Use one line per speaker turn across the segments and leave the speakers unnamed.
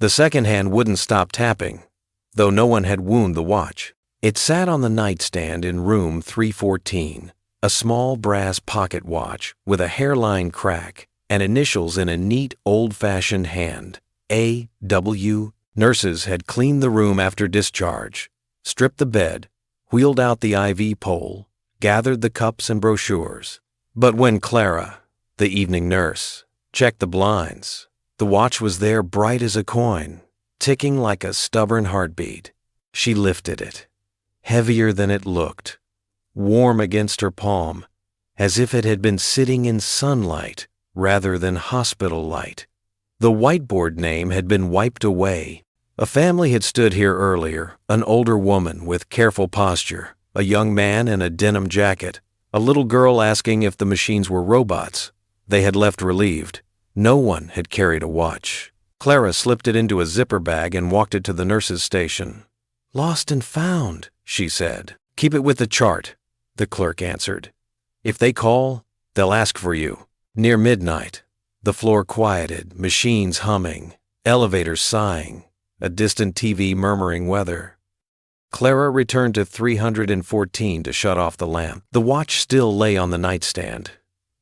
The second hand wouldn't stop tapping, though no one had wound the watch. It sat on the nightstand in room 314, a small brass pocket watch with a hairline crack and initials in a neat old-fashioned hand, A.W. Nurses had cleaned the room after discharge, stripped the bed, wheeled out the IV pole, gathered the cups and brochures. But when Clara, the evening nurse, checked the blinds, the watch was there bright as a coin, ticking like a stubborn heartbeat. She lifted it, heavier than it looked, warm against her palm, as if it had been sitting in sunlight rather than hospital light. The whiteboard name had been wiped away. A family had stood here earlier, an older woman with careful posture, a young man in a denim jacket, a little girl asking if the machines were robots. They had left relieved. No one had carried a watch. Clara slipped it into a zipper bag and walked it to the nurse's station. "Lost and found," she said. "Keep it with the chart," the clerk answered. "If they call, they'll ask for you." Near midnight, the floor quieted, machines humming, elevators sighing, a distant TV murmuring weather. Clara returned to 314 to shut off the lamp. The watch still lay on the nightstand,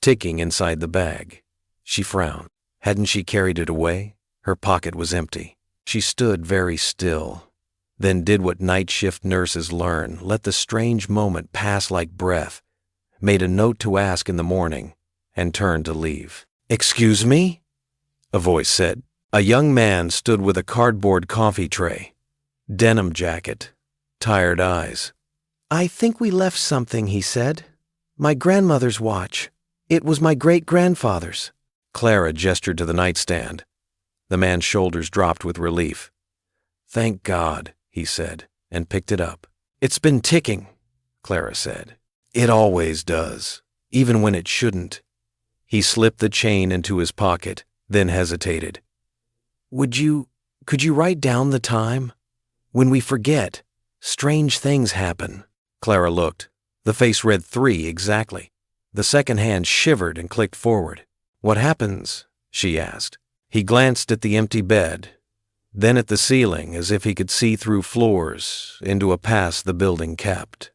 ticking inside the bag. She frowned. Hadn't she carried it away? Her pocket was empty. She stood very still, then did what night shift nurses learn, let the strange moment pass like breath, made a note to ask in the morning, and turned to leave. "Excuse me?" a voice said. A young man stood with a cardboard coffee tray, denim jacket, tired eyes. "I think we left something," he said. "My grandmother's watch. It was my great-grandfather's." Clara gestured to the nightstand. The man's shoulders dropped with relief. "Thank God," he said, and picked it up. "It's been ticking," Clara said. "It always does, even when it shouldn't." He slipped the chain into his pocket, then hesitated. Could you write down the time? When we forget, strange things happen." Clara looked. The face read 3 exactly. The second hand shivered and clicked forward. "What happens?" she asked. He glanced at the empty bed, then at the ceiling as if he could see through floors into a past the building kept.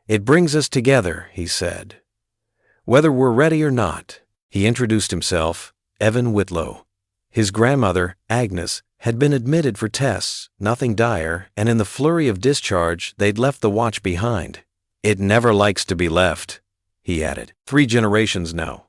"It brings us together," he said. "Whether we're ready or not." He introduced himself, Evan Whitlow. His grandmother, Agnes, had been admitted for tests, nothing dire, and in the flurry of discharge, they'd left the watch behind. "It never likes to be left," he added. 3 generations now.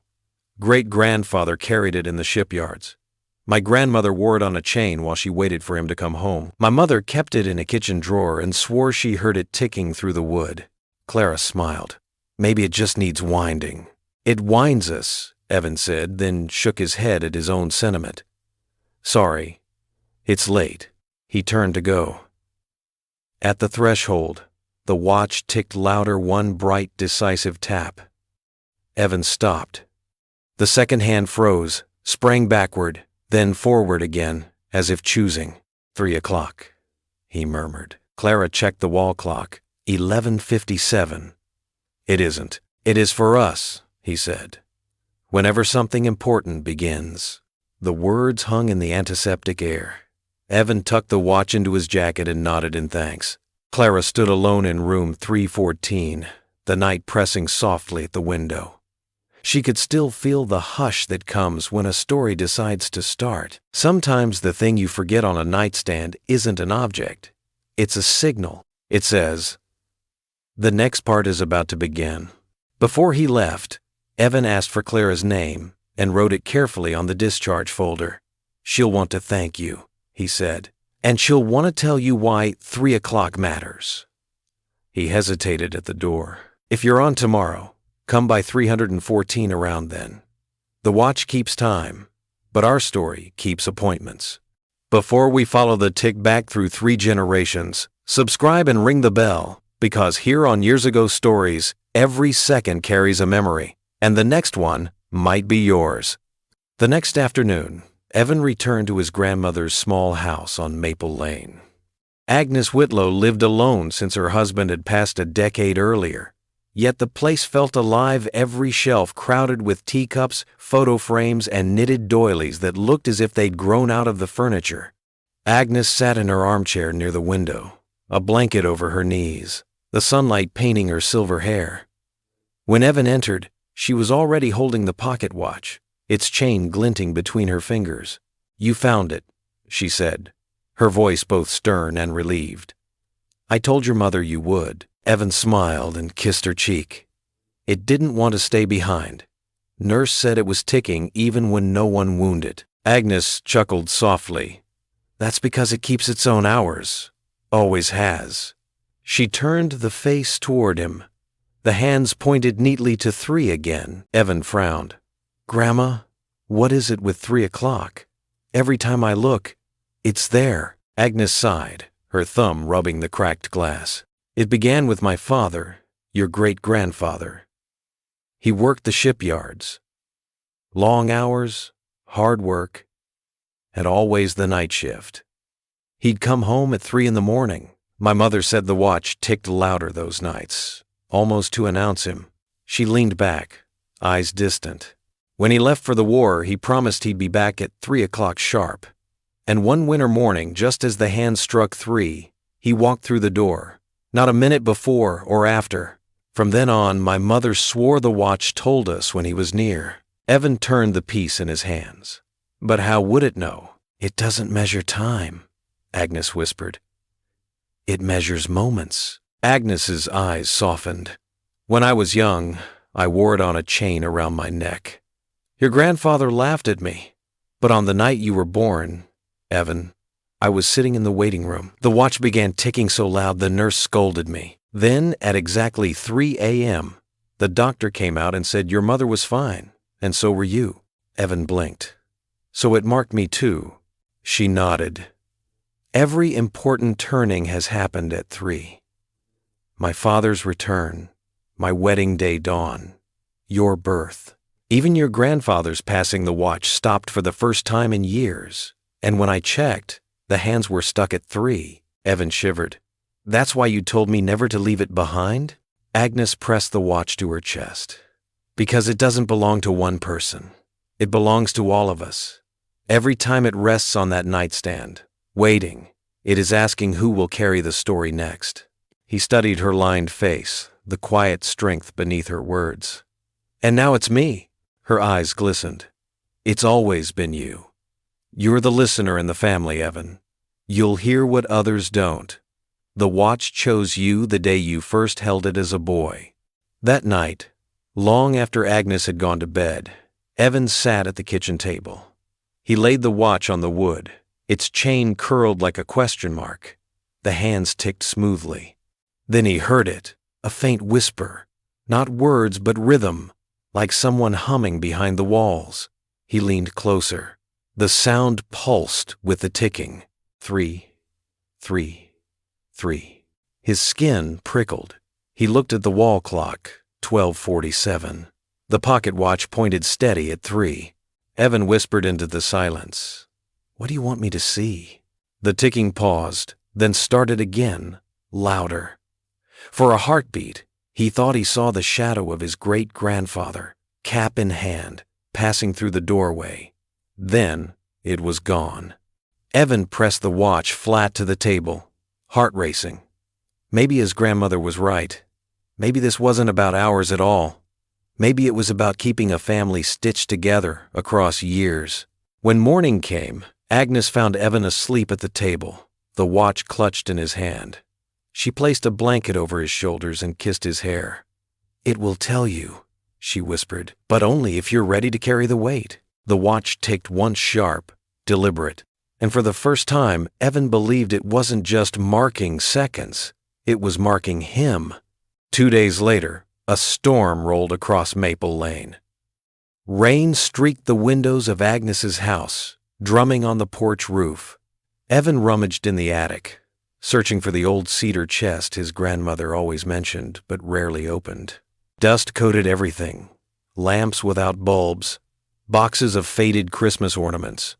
Great-grandfather carried it in the shipyards. My grandmother wore it on a chain while she waited for him to come home. My mother kept it in a kitchen drawer and swore she heard it ticking through the wood. Clara smiled. "Maybe it just needs winding." "It winds us," Evan said, then shook his head at his own sentiment. "Sorry, it's late." He turned to go. At the threshold, the watch ticked louder, one bright, decisive tap. Evan stopped. The second hand froze, sprang backward, then forward again, as if choosing. 3 o'clock, he murmured. Clara checked the wall clock. 11:57. "It isn't. It is for us," he said. "Whenever something important begins." The words hung in the antiseptic air. Evan tucked the watch into his jacket and nodded in thanks. Clara stood alone in room 314, the night pressing softly at the window. She could still feel the hush that comes when a story decides to start. Sometimes the thing you forget on a nightstand isn't an object. It's a signal. It says, "The next part is about to begin." Before he left, Evan asked for Clara's name and wrote it carefully on the discharge folder. "She'll want to thank you," he said, "and she'll want to tell you why 3 o'clock matters." He hesitated at the door. "If you're on tomorrow, come by 314 around then. The watch keeps time, but our story keeps appointments." Before we follow the tick back through 3 generations, subscribe and ring the bell, because here on Years Ago Stories, every second carries a memory, and the next one might be yours. The next afternoon, Evan returned to his grandmother's small house on Maple Lane. Agnes Whitlow lived alone since her husband had passed a decade earlier. Yet the place felt alive, every shelf crowded with teacups, photo frames, and knitted doilies that looked as if they'd grown out of the furniture. Agnes sat in her armchair near the window, a blanket over her knees, the sunlight painting her silver hair. When Evan entered, she was already holding the pocket watch, its chain glinting between her fingers. "You found it," she said, her voice both stern and relieved. "I told your mother you would." Evan smiled and kissed her cheek. "It didn't want to stay behind. Nurse said it was ticking even when no one wounded it." Agnes chuckled softly. "That's because it keeps its own hours. Always has." She turned the face toward him. The hands pointed neatly to 3 again. Evan frowned. "Grandma, what is it with 3 o'clock? Every time I look, it's there." Agnes sighed, her thumb rubbing the cracked glass. "It began with my father, your great-grandfather. He worked the shipyards. Long hours, hard work, and always the night shift. He'd come home at 3 in the morning. My mother said the watch ticked louder those nights, almost to announce him." She leaned back, eyes distant. "When he left for the war, he promised he'd be back at 3 o'clock sharp. And one winter morning, just as the hand struck 3, he walked through the door. Not a minute before or after. From then on, my mother swore the watch told us when he was near." Evan turned the piece in his hands. "But how would it know?" "It doesn't measure time," Agnes whispered. "It measures moments." Agnes's eyes softened. "When I was young, I wore it on a chain around my neck. Your grandfather laughed at me. But on the night you were born, Evan, I was sitting in the waiting room. The watch began ticking so loud the nurse scolded me. Then, at exactly 3 a.m., the doctor came out and said your mother was fine, and so were you." Evan blinked. "So it marked me too." She nodded. "Every important turning has happened at 3. My father's return, my wedding day dawn, your birth. Even your grandfather's passing the watch stopped for the first time in years, and when I checked, the hands were stuck at 3. Evan shivered. "That's why you told me never to leave it behind?" Agnes pressed the watch to her chest. "Because it doesn't belong to one person. It belongs to all of us. Every time it rests on that nightstand, waiting, it is asking who will carry the story next." He studied her lined face, the quiet strength beneath her words. "And now it's me." Her eyes glistened. "It's always been you. You're the listener in the family, Evan. You'll hear what others don't. The watch chose you the day you first held it as a boy." That night, long after Agnes had gone to bed, Evan sat at the kitchen table. He laid the watch on the wood, its chain curled like a question mark. The hands ticked smoothly. Then he heard it, a faint whisper, not words but rhythm, like someone humming behind the walls. He leaned closer. The sound pulsed with the ticking. 3, 3, 3. His skin prickled. He looked at the wall clock, 12:47. The pocket watch pointed steady at 3. Evan whispered into the silence, "What do you want me to see?" The ticking paused, then started again, louder. For a heartbeat, he thought he saw the shadow of his great-grandfather, cap in hand, passing through the doorway. Then it was gone. Evan pressed the watch flat to the table, heart racing. Maybe his grandmother was right. Maybe this wasn't about hours at all. Maybe it was about keeping a family stitched together across years. When morning came, Agnes found Evan asleep at the table, the watch clutched in his hand. She placed a blanket over his shoulders and kissed his hair. "It will tell you," she whispered, "but only if you're ready to carry the weight." The watch ticked once sharp, deliberate, and for the first time, Evan believed it wasn't just marking seconds, it was marking him. 2 days later, a storm rolled across Maple Lane. Rain streaked the windows of Agnes's house, drumming on the porch roof. Evan rummaged in the attic, searching for the old cedar chest his grandmother always mentioned but rarely opened. Dust coated everything, lamps without bulbs, boxes of faded Christmas ornaments,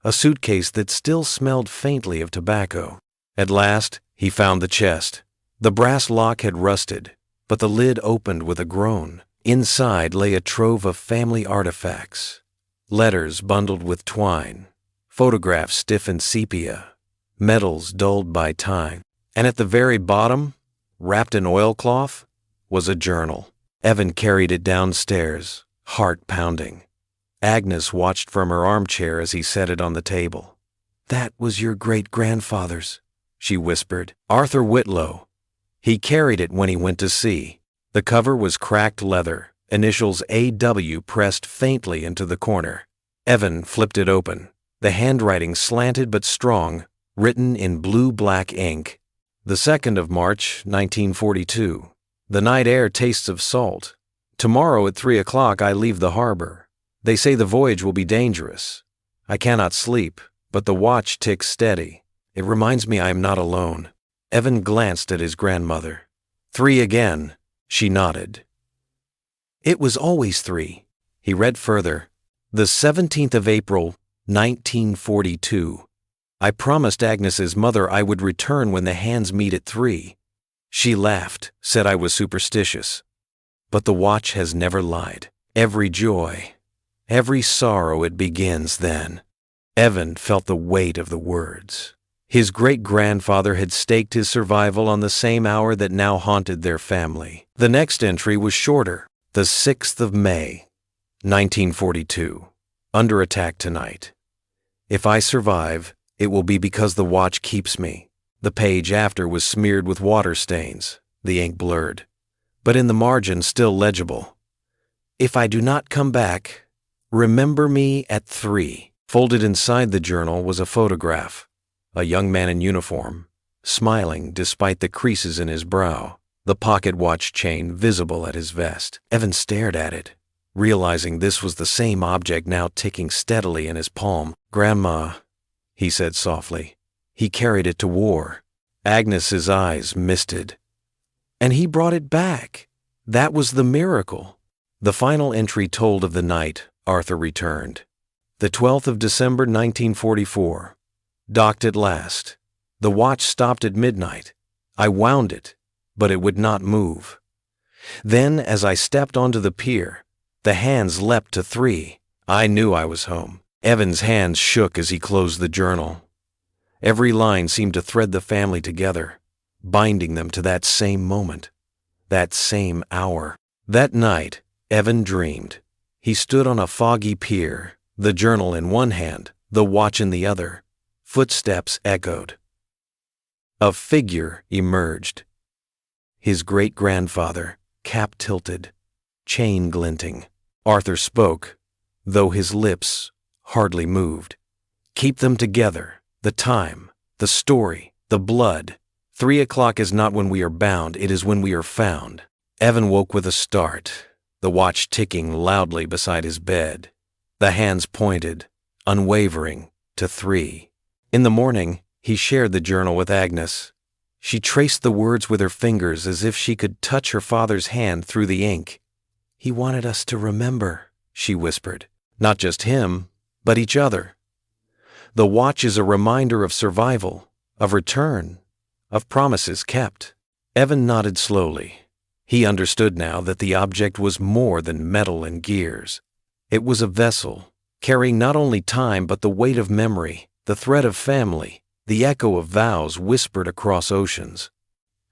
a suitcase that still smelled faintly of tobacco. At last, he found the chest. The brass lock had rusted, but the lid opened with a groan. Inside lay a trove of family artifacts, letters bundled with twine, photographs stiff in sepia, medals dulled by time, and at the very bottom, wrapped in oilcloth, was a journal. Evan carried it downstairs, heart pounding. Agnes watched from her armchair as he set it on the table. "That was your great-grandfather's," she whispered. "Arthur Whitlow. He carried it when he went to sea." The cover was cracked leather, initials A.W. pressed faintly into the corner. Evan flipped it open. The handwriting slanted but strong, written in blue-black ink. "The 2nd of March, 1942. The night air tastes of salt. Tomorrow at 3 o'clock I leave the harbor. They say the voyage will be dangerous. I cannot sleep, but the watch ticks steady. It reminds me I am not alone." Evan glanced at his grandmother. "3 again." She nodded. "It was always 3. He read further. "The 17th of April, 1942. I promised Agnes's mother I would return when the hands meet at 3. She laughed, said I was superstitious. But the watch has never lied. Every joy, every sorrow, it begins then." Evan felt the weight of the words. His great-grandfather had staked his survival on the same hour that now haunted their family. The next entry was shorter. "The 6th of May, 1942. Under attack tonight. If I survive, it will be because the watch keeps me." The page after was smeared with water stains, the ink blurred, but in the margin still legible. "If I do not come back, remember me at 3. Folded inside the journal was a photograph. A young man in uniform, smiling despite the creases in his brow, the pocket watch chain visible at his vest. Evan stared at it, realizing this was the same object now ticking steadily in his palm. "Grandma," he said softly. "He carried it to war." Agnes's eyes misted. "And he brought it back. That was the miracle." The final entry told of the night Arthur returned. "The 12th of December, 1944. Docked at last. The watch stopped at midnight. I wound it, but it would not move. Then, as I stepped onto the pier, the hands leapt to 3. I knew I was home." Evan's hands shook as he closed the journal. Every line seemed to thread the family together, binding them to that same moment, that same hour. That night, Evan dreamed. He stood on a foggy pier, the journal in one hand, the watch in the other. Footsteps echoed. A figure emerged. His great-grandfather, cap tilted, chain glinting. Arthur spoke, though his lips hardly moved. "Keep them together. The time, the story, the blood. 3 o'clock is not when we are bound, it is when we are found." Evan woke with a start, the watch ticking loudly beside his bed. The hands pointed, unwavering, to 3. In the morning, he shared the journal with Agnes. She traced the words with her fingers as if she could touch her father's hand through the ink. "He wanted us to remember," she whispered. "Not just him, but each other. The watch is a reminder of survival, of return, of promises kept." Evan nodded slowly. He understood now that the object was more than metal and gears. It was a vessel, carrying not only time but the weight of memory, the thread of family, the echo of vows whispered across oceans.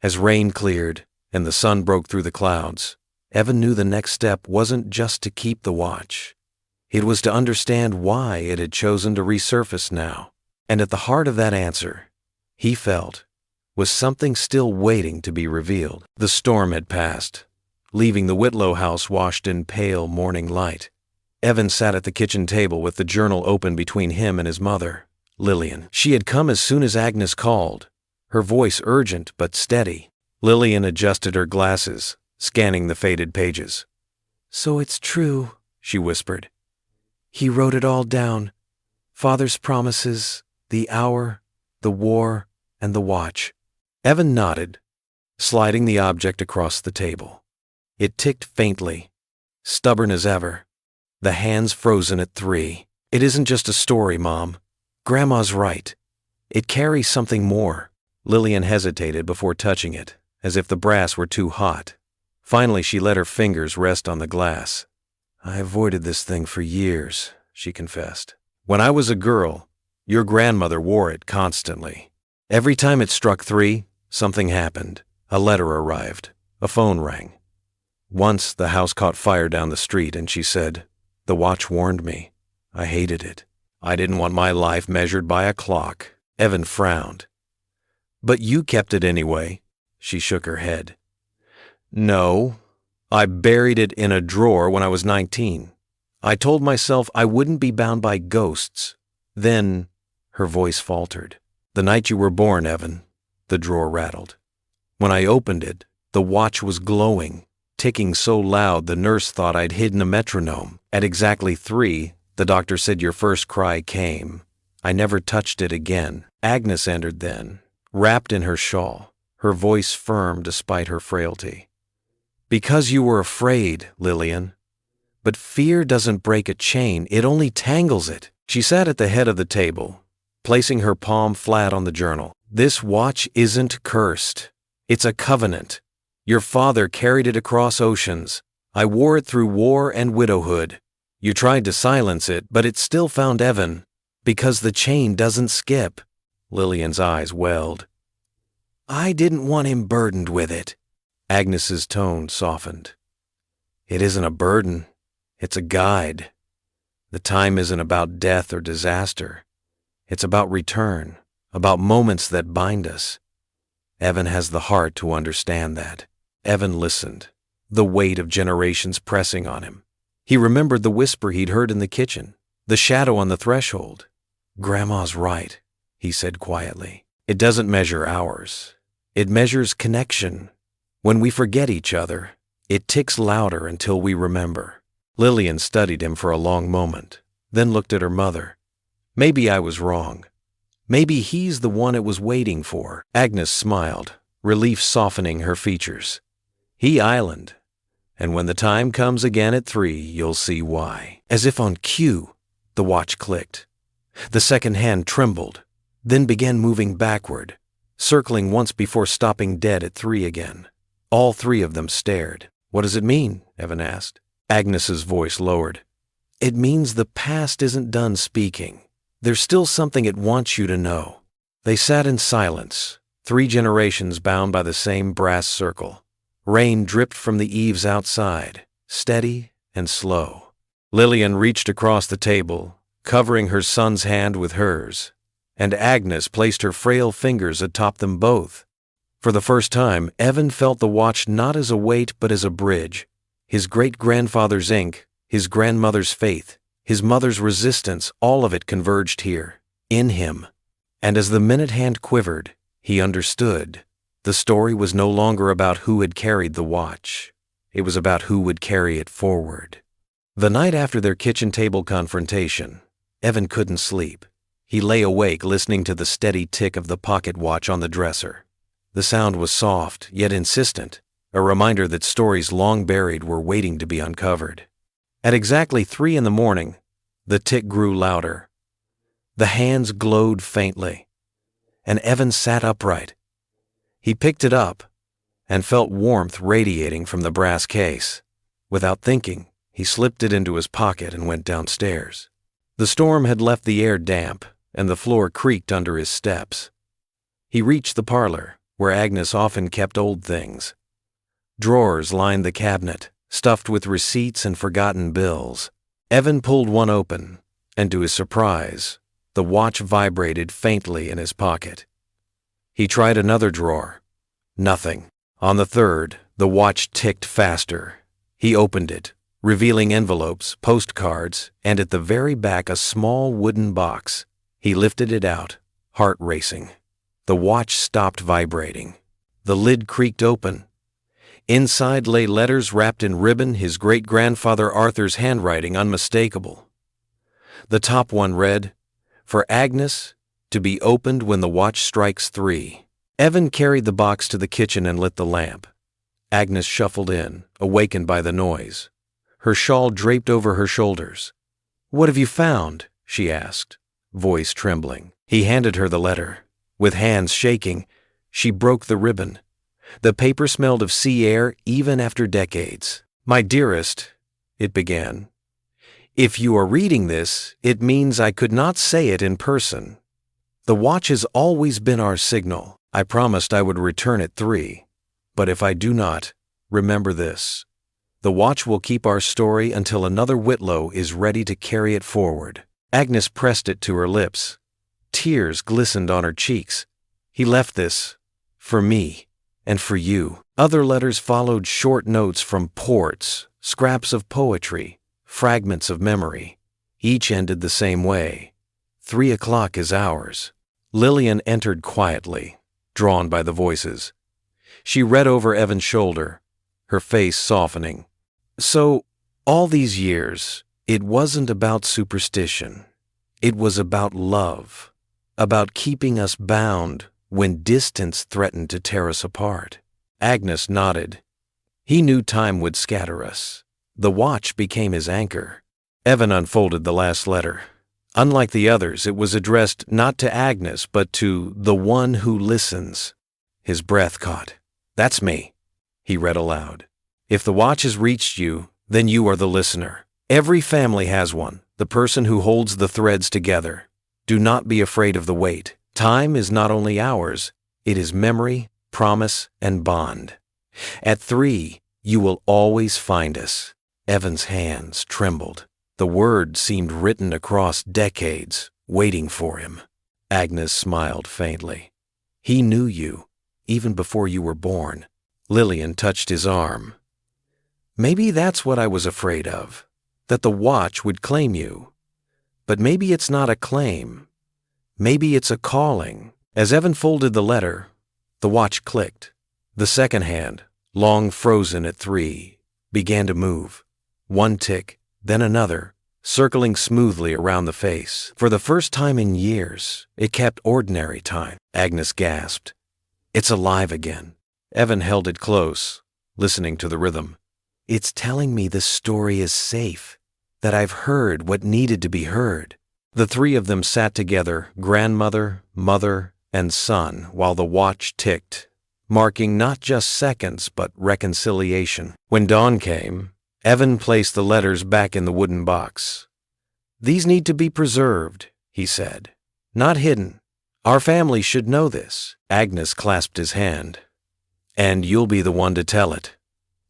As rain cleared and the sun broke through the clouds, Evan knew the next step wasn't just to keep the watch. It was to understand why it had chosen to resurface now. And at the heart of that answer, he felt, was something still waiting to be revealed. The storm had passed, leaving the Whitlow house washed in pale morning light. Evan sat at the kitchen table with the journal open between him and his mother, Lillian. She had come as soon as Agnes called, her voice urgent but steady. Lillian adjusted her glasses, scanning the faded pages. "So it's true," she whispered. "He wrote it all down. Father's promises, the hour, the war, and the watch." Evan nodded, sliding the object across the table. It ticked faintly, stubborn as ever, the hands frozen at 3. "It isn't just a story, Mom. Grandma's right. It carries something more." Lillian hesitated before touching it, as if the brass were too hot. Finally, she let her fingers rest on the glass. "I avoided this thing for years," she confessed. "When I was a girl, your grandmother wore it constantly. Every time it struck 3, something happened. A letter arrived. A phone rang. Once the house caught fire down the street and she said, 'The watch warned me.' I hated it. I didn't want my life measured by a clock." Evan frowned. "But you kept it anyway." She shook her head. "No, I buried it in a drawer when I was 19. I told myself I wouldn't be bound by ghosts. Then," her voice faltered, "the night you were born, Evan," the drawer rattled. "When I opened it, the watch was glowing, ticking so loud the nurse thought I'd hidden a metronome. At exactly 3, the doctor said your first cry came. I never touched it again." Agnes entered then, wrapped in her shawl, her voice firm despite her frailty. "Because you were afraid, Lillian. But fear doesn't break a chain, it only tangles it." She sat at the head of the table, placing her palm flat on the journal. "This watch isn't cursed. It's a covenant. Your father carried it across oceans. I wore it through war and widowhood. You tried to silence it, but it still found Evan, because the chain doesn't skip." Lillian's eyes welled. "I didn't want him burdened with it." Agnes's tone softened. "It isn't a burden. It's a guide. The time isn't about death or disaster. It's about return, about moments that bind us. Evan has the heart to understand that." Evan listened, the weight of generations pressing on him. He remembered the whisper he'd heard in the kitchen, the shadow on the threshold. "Grandma's right," he said quietly. "It doesn't measure hours. It measures connection. When we forget each other, it ticks louder until we remember." Lillian studied him for a long moment, then looked at her mother. "Maybe I was wrong. Maybe he's the one it was waiting for." Agnes smiled, relief softening her features. "He island. And when the time comes again at 3, you'll see why." As if on cue, the watch clicked. The second hand trembled, then began moving backward, circling once before stopping dead at 3 again. All 3 of them stared. "What does it mean?" Evan asked. Agnes's voice lowered. "It means the past isn't done speaking. There's still something it wants you to know." They sat in silence, 3 generations bound by the same brass circle. Rain dripped from the eaves outside, steady and slow. Lillian reached across the table, covering her son's hand with hers, and Agnes placed her frail fingers atop them both. For the first time, Evan felt the watch not as a weight but as a bridge. His great-grandfather's ink, his grandmother's faith, his mother's resistance, all of it converged here, in him. And as the minute hand quivered, he understood. The story was no longer about who had carried the watch. It was about who would carry it forward. The night after their kitchen table confrontation, Evan couldn't sleep. He lay awake listening to the steady tick of the pocket watch on the dresser. The sound was soft, yet insistent, a reminder that stories long buried were waiting to be uncovered. At exactly 3 in the morning, the tick grew louder. The hands glowed faintly, and Evan sat upright. He picked it up and felt warmth radiating from the brass case. Without thinking, he slipped it into his pocket and went downstairs. The storm had left the air damp, and the floor creaked under his steps. He reached the parlor, where Agnes often kept old things. Drawers lined the cabinet, stuffed with receipts and forgotten bills. Evan pulled one open, and to his surprise, the watch vibrated faintly in his pocket. He tried another drawer. Nothing. On the third, the watch ticked faster. He opened it, revealing envelopes, postcards, and at the very back a small wooden box. He lifted it out, heart racing. The watch stopped vibrating. The lid creaked open. Inside lay letters wrapped in ribbon, his great-grandfather Arthur's handwriting unmistakable. The top one read, "For Agnes, to be opened when the watch strikes 3. Evan carried the box to the kitchen and lit the lamp. Agnes shuffled in, awakened by the noise. Her shawl draped over her shoulders. "What have you found?" she asked, voice trembling. He handed her the letter. With hands shaking, she broke the ribbon. The paper smelled of sea air even after decades. "My dearest," it began, "if you are reading this, it means I could not say it in person. The watch has always been our signal. I promised I would return at 3. But if I do not, remember this. The watch will keep our story until another Whitlow is ready to carry it forward." Agnes pressed it to her lips. Tears glistened on her cheeks. "He left this for me and for you." Other letters followed, short notes from ports, scraps of poetry, fragments of memory. Each ended the same way. 3 o'clock is ours." Lillian entered quietly, drawn by the voices. She read over Evan's shoulder, her face softening. "So, all these years, it wasn't about superstition. It was about love, about keeping us bound when distance threatened to tear us apart." Agnes nodded. He knew time would scatter us. The watch became his anchor. Evan unfolded the last letter. Unlike the others, it was addressed not to Agnes, but to the one who listens. His breath caught. "That's me," he read aloud. "If the watch has reached you, then you are the listener. Every family has one, the person who holds the threads together. Do not be afraid of the weight. Time is not only ours, it is memory, promise, and bond. At 3, you will always find us." Evan's hands trembled. The word seemed written across decades, waiting for him. Agnes smiled faintly. "He knew you, even before you were born." Lillian touched his arm. "Maybe that's what I was afraid of, that the watch would claim you. But maybe it's not a claim. Maybe it's a calling." As Evan folded the letter, the watch clicked. The second hand, long frozen at 3, began to move. One tick, then another, circling smoothly around the face. For the first time in years, it kept ordinary time. Agnes gasped. "It's alive again." Evan held it close, listening to the rhythm. "It's telling me this story is safe, that I've heard what needed to be heard." The 3 of them sat together, grandmother, mother, and son, while the watch ticked, marking not just seconds but reconciliation. When dawn came, Evan placed the letters back in the wooden box. "These need to be preserved," he said, "not hidden. Our family should know this." Agnes clasped his hand. "And you'll be the one to tell it.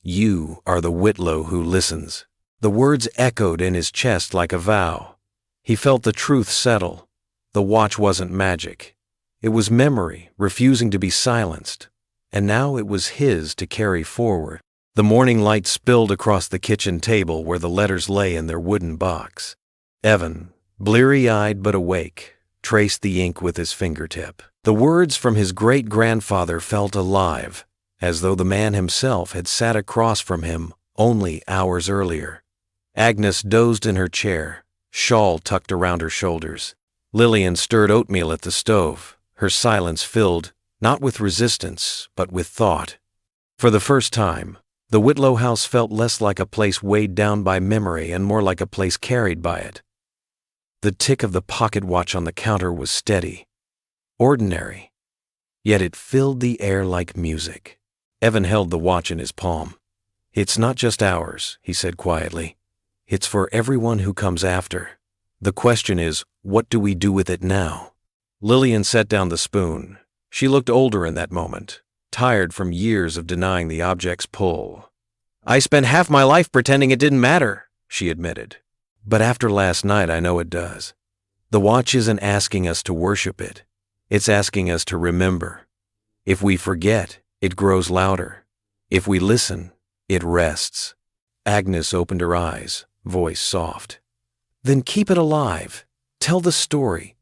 You are the Whitlow who listens." The words echoed in his chest like a vow. He felt the truth settle. The watch wasn't magic. It was memory, refusing to be silenced. And now it was his to carry forward. The morning light spilled across the kitchen table where the letters lay in their wooden box. Evan, bleary-eyed but awake, traced the ink with his fingertip. The words from his great-grandfather felt alive, as though the man himself had sat across from him only hours earlier. Agnes dozed in her chair, shawl tucked around her shoulders. Lillian stirred oatmeal at the stove, her silence filled not with resistance, but with thought. For the first time, the Whitlow house felt less like a place weighed down by memory and more like a place carried by it. The tick of the pocket watch on the counter was steady, ordinary, yet it filled the air like music. Evan held the watch in his palm. "It's not just ours," he said quietly. "It's for everyone who comes after. The question is, what do we do with it now?" Lillian set down the spoon. She looked older in that moment, tired from years of denying the object's pull. "I spent half my life pretending it didn't matter," she admitted. "But after last night, I know it does. The watch isn't asking us to worship it. It's asking us to remember. If we forget, it grows louder. If we listen, it rests." Agnes opened her eyes, voice soft. "Then keep it alive. Tell the story.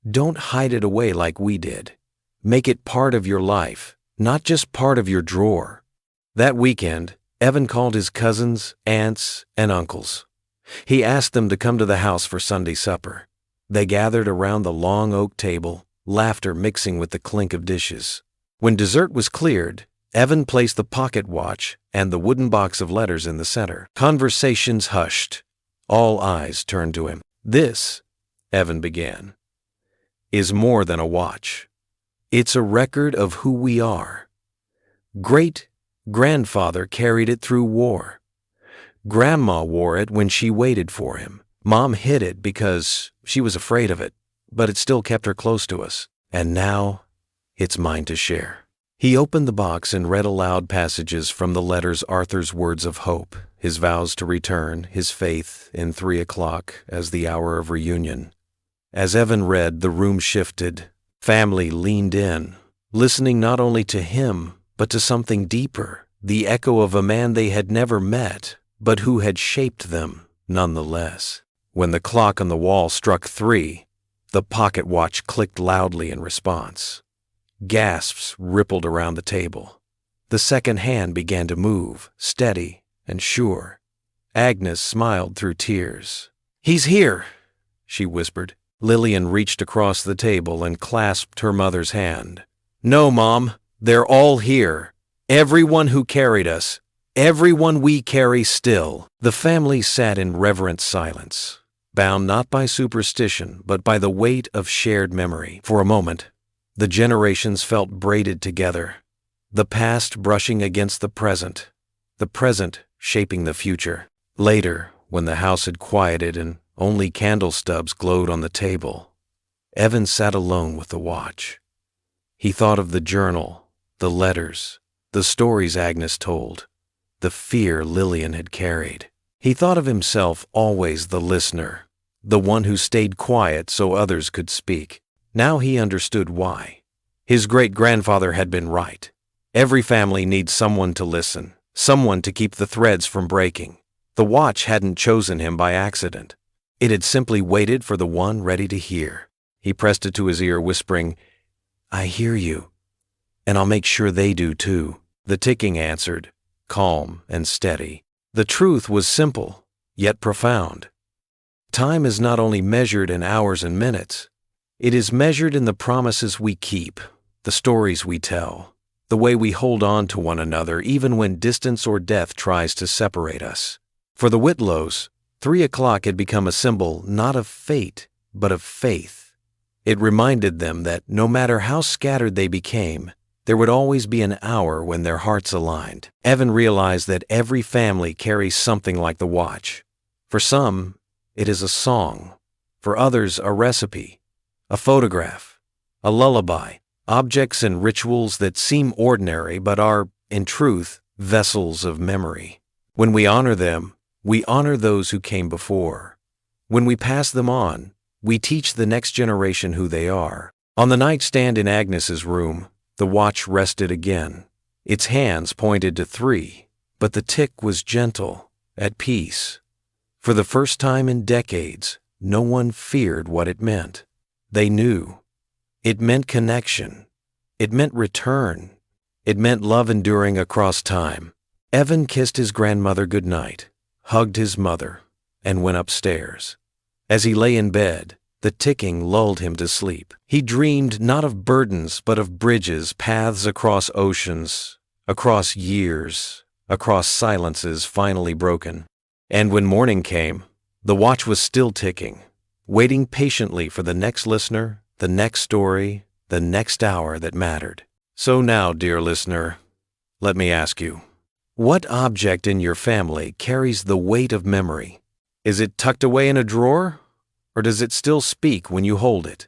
Don't hide it away like we did. Make it part of your life, not just part of your drawer." That weekend, Evan called his cousins, aunts, and uncles. He asked them to come to the house for Sunday supper. They gathered around the long oak table, laughter mixing with the clink of dishes. When dessert was cleared, Evan placed the pocket watch and the wooden box of letters in the center. Conversations hushed. All eyes turned to him. "This," Evan began, "is more than a watch. It's a record of who we are. Great-grandfather carried it through war. Grandma wore it when she waited for him. Mom hid it because she was afraid of it, but it still kept her close to us. And now, it's mine to share." He opened the box and read aloud passages from the letters: Arthur's words of hope, his vows to return, his faith in 3 o'clock as the hour of reunion. As Evan read, the room shifted. Family leaned in, listening not only to him, but to something deeper, the echo of a man they had never met, but who had shaped them nonetheless. When the clock on the wall struck 3, the pocket watch clicked loudly in response. Gasps rippled around the table. The second hand began to move, steady and sure. Agnes smiled through tears. "He's here," she whispered. Lillian reached across the table and clasped her mother's hand. "No, Mom, they're all here. Everyone who carried us. Everyone we carry still." The family sat in reverent silence, bound not by superstition, but by the weight of shared memory. For a moment, the generations felt braided together, the past brushing against the present shaping the future. Later, when the house had quieted and only candle stubs glowed on the table, Evan sat alone with the watch. He thought of the journal, the letters, the stories Agnes told, the fear Lillian had carried. He thought of himself always the listener, the one who stayed quiet so others could speak. Now he understood why. His great-grandfather had been right. Every family needs someone to listen, someone to keep the threads from breaking. The watch hadn't chosen him by accident. It had simply waited for the one ready to hear. He pressed it to his ear, whispering, "I hear you, and I'll make sure they do too." The ticking answered, calm and steady. The truth was simple, yet profound. Time is not only measured in hours and minutes, it is measured in the promises we keep, the stories we tell, the way we hold on to one another even when distance or death tries to separate us. For the Whitlows, 3 o'clock had become a symbol not of fate, but of faith. It reminded them that no matter how scattered they became, there would always be an hour when their hearts aligned. Evan realized that every family carries something like the watch. For some, it is a song. For others, a recipe, a photograph, a lullaby, objects and rituals that seem ordinary but are, in truth, vessels of memory. When we honor them, we honor those who came before. When we pass them on, we teach the next generation who they are. On the nightstand in Agnes's room, the watch rested again. Its hands pointed to 3, but the tick was gentle, at peace. For the first time in decades, no one feared what it meant. They knew. It meant connection. It meant return. It meant love enduring across time. Evan kissed his grandmother goodnight, hugged his mother, and went upstairs. As he lay in bed, the ticking lulled him to sleep. He dreamed not of burdens, but of bridges, paths across oceans, across years, across silences finally broken. And when morning came, the watch was still ticking, waiting patiently for the next listener, the next story, the next hour that mattered. So now, dear listener, let me ask you, what object in your family carries the weight of memory? Is it tucked away in a drawer? Or does it still speak when you hold it?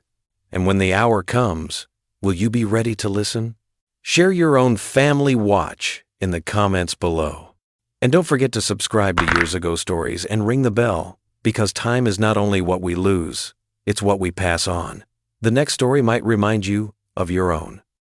And when the hour comes, will you be ready to listen? Share your own family watch in the comments below. And don't forget to subscribe to Years Ago Stories and ring the bell, because time is not only what we lose, it's what we pass on. The next story might remind you of your own.